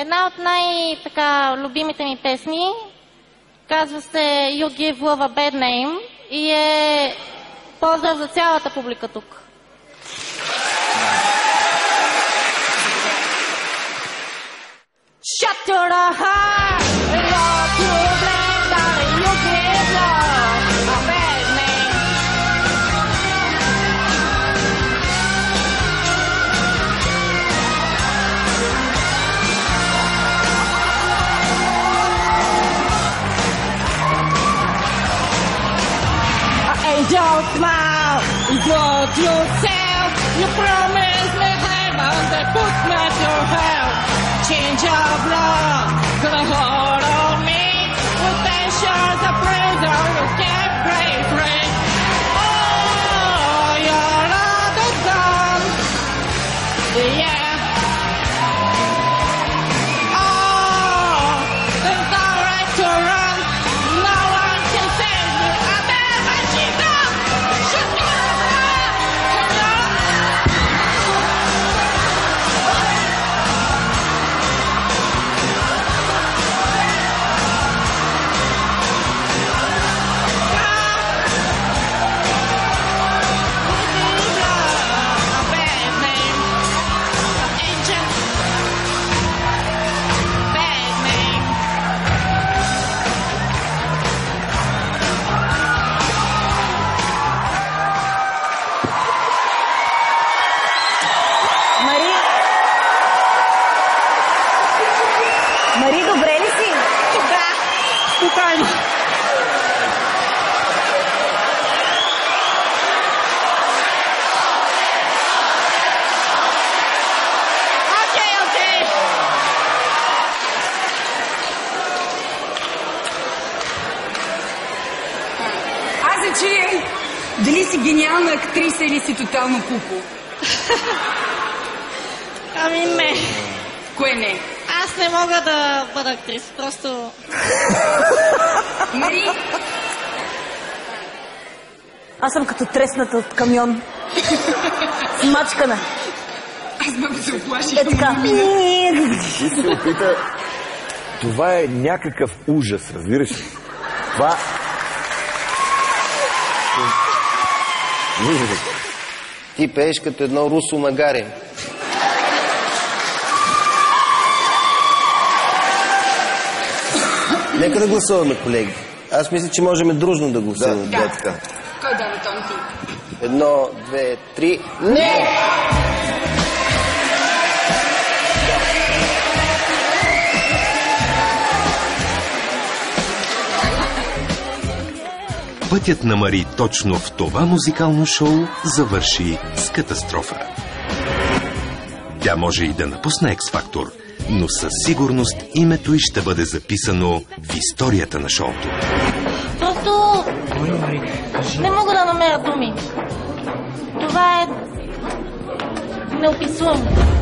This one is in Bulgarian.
Една от най-любимите ми песни казва се You Give Love a Bad Name и е поздрав за цялата публика тук. Shut your heart, it's all too late, darling. You give love a bad name. Angel smile, you brought yourself. You promised me heaven, they put me to hell. Change of love, gonna hold on me. With patience, a prison, you can't break free. Oh, you're not a gun. Yeah. Oh, there's no right to run. No one can save me. I'm never cheat up. Shut your mouth. Мари, добре ли си? Да, спокойно. Окей. Аз се чуя дали си гениална актриса или си тотално купо. Ами не. Кое не? Аз не мога да бъда актрис, просто... Мари? Аз съм като тресната от камион. Смачкана. Аз много се оплаших. Е така. Ти се опита... Това е някакъв ужас, разбираш ли? Това... Ти пееш като едно русо магаре. Нека да гласуваме, колеги. Аз мисля, че можем дружно да гласуваме. Да. Кой дава тон ти? 1, 2, 3... Не! Пътят на Мари точно в това музикално шоу завърши с катастрофа. Тя може и да напусне X-Factor, но със сигурност името й ще бъде записано в историята на шоуто. Просто... не мога да намеря думи. Това е... неописуемо.